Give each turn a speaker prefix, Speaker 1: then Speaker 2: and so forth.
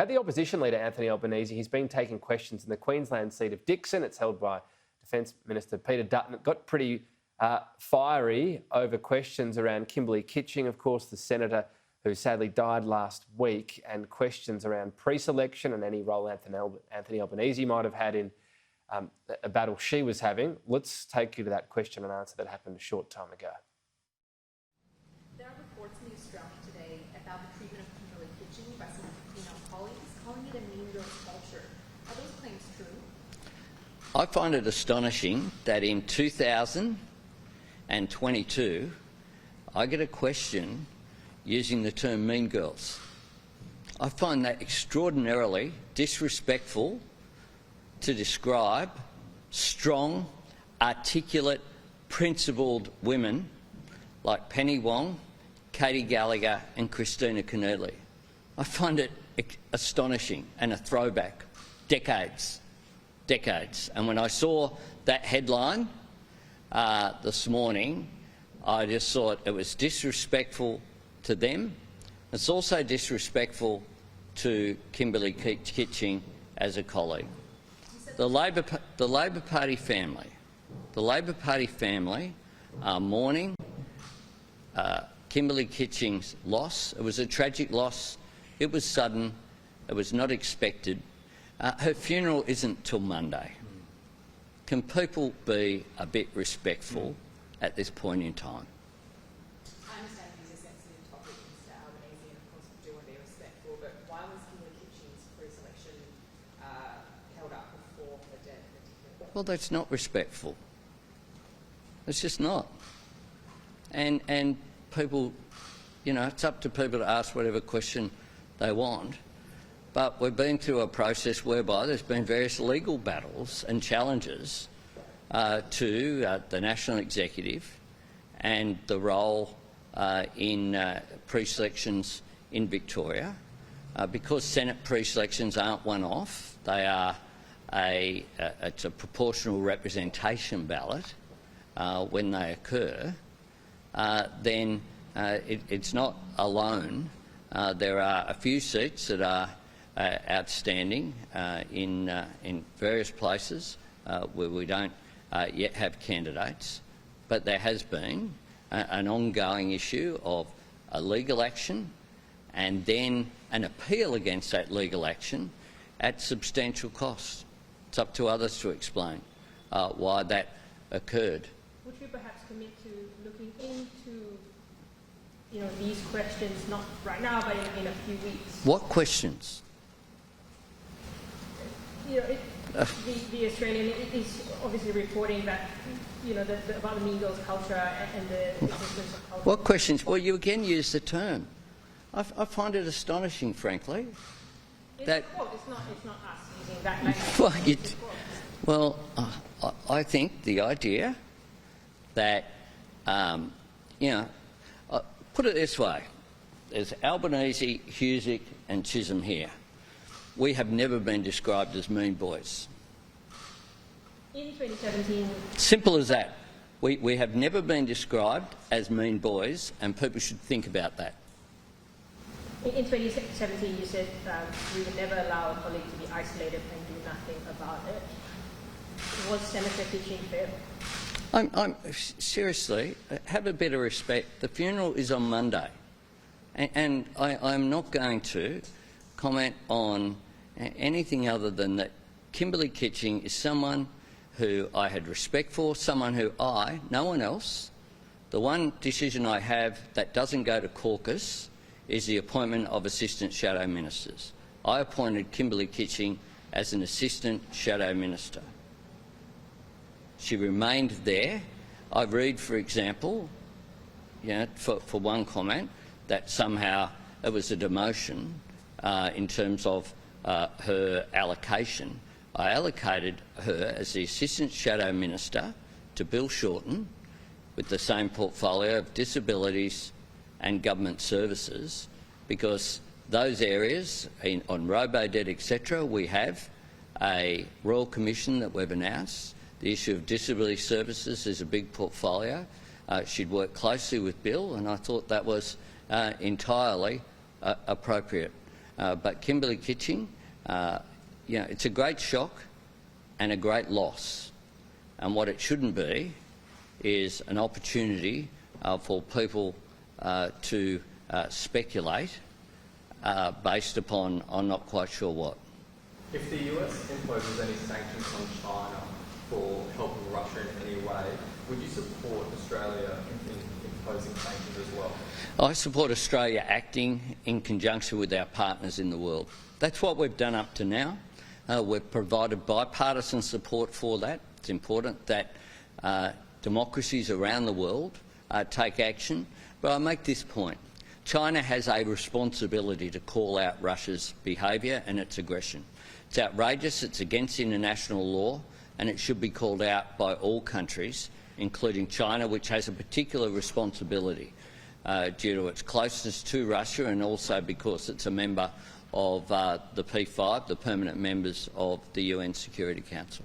Speaker 1: At the opposition leader, Anthony Albanese, he's been taking questions in the Queensland seat of Dixon. It's held by Defence Minister Peter Dutton. It got pretty fiery over questions around Kimberley Kitching, of course, the senator who sadly died last week, and questions around pre-selection and any role Anthony Albanese might have had in a battle she was having. Let's take you to that question and answer that happened a short time ago.
Speaker 2: There are reports in the Australia today about the treatment of Kimberley Kitching by some of the female colleagues, calling it a mean girls culture. Are those claims true?
Speaker 3: I find it astonishing that in 2022 I get a question using the term mean girls. I find that extraordinarily disrespectful to describe strong, articulate, principled women like Penny Wong, Katy Gallagher and Kristina Keneally. I find it astonishing and a throwback, decades. And when I saw that headline this morning, I just thought it was disrespectful to them. It's also disrespectful to Kimberley Kitching as a colleague. The Labor Party family are mourning Kimberley Kitching's loss. It was a tragic loss. It was sudden. It was not expected. Her funeral isn't till Monday. Can people be a bit respectful at this point in time?
Speaker 2: I understand these are sensitive topics, Mr Albanese, and of course we do want to be respectful, but why was Kimberley Kitching's pre-selection held up before her death?
Speaker 3: Well, that's not respectful. It's just not. And people, you know, it's up to people to ask whatever question they want. But we've been through a process whereby there's been various legal battles and challenges to the National Executive and the role in pre-selections in Victoria. Because Senate pre-selections aren't one-off, they are it's a proportional representation ballot when they occur, then it's not alone. There are a few seats that are outstanding in various places where we don't yet have candidates, but there has been an ongoing issue of a legal action and then an appeal against that legal action at substantial cost. It's up to others to explain why that occurred.
Speaker 4: Would you perhaps commit to looking into these questions, not right now, but in a few weeks?
Speaker 3: What questions?
Speaker 4: The Australian is obviously reporting that, about the mean girls culture and the existence of culture.
Speaker 3: What questions? Well, you again use the term. I find it astonishing, frankly.
Speaker 4: It's
Speaker 3: that
Speaker 4: a quote. It's not us using that language.
Speaker 3: Well, I think the idea that, put it this way: there's Albanese, Husick, and Chisholm here. We have never been described as mean boys.
Speaker 4: In 2017...
Speaker 3: Simple as that. We have never been described as mean boys, and people should think about that.
Speaker 4: In 2017, you said we would never allow a colleague to be isolated and do nothing about it. Was Senator Kitching fair?
Speaker 3: Seriously, have a bit of respect. The funeral is on Monday, and I'm not going to comment on anything other than that Kimberley Kitching is someone who I had respect for, someone who no one else, the one decision I have that doesn't go to caucus is the appointment of Assistant Shadow Ministers. I appointed Kimberley Kitching as an Assistant Shadow Minister. She remained there. I read, for example, for one comment, that somehow it was a demotion in terms of her allocation. I allocated her as the Assistant Shadow Minister to Bill Shorten with the same portfolio of disabilities and government services, because those areas on robo-debt, etc., we have a Royal Commission that we've announced. The issue of disability services is a big portfolio. She'd worked closely with Bill, and I thought that was entirely appropriate. But Kimberley Kitching, it's a great shock and a great loss. And what it shouldn't be is an opportunity for people to speculate based upon I'm not quite sure what.
Speaker 5: If the US imposes any sanctions on China for helping Russia in any way, would you support Australia in imposing sanctions as well?
Speaker 3: I support Australia acting in conjunction with our partners in the world. That's what we've done up to now. We've provided bipartisan support for that. It's important that democracies around the world take action. But I make this point. China has a responsibility to call out Russia's behaviour and its aggression. It's outrageous, it's against international law, and it should be called out by all countries, including China, which has a particular responsibility due to its closeness to Russia and also because it's a member of the P5, the permanent members of the UN Security Council.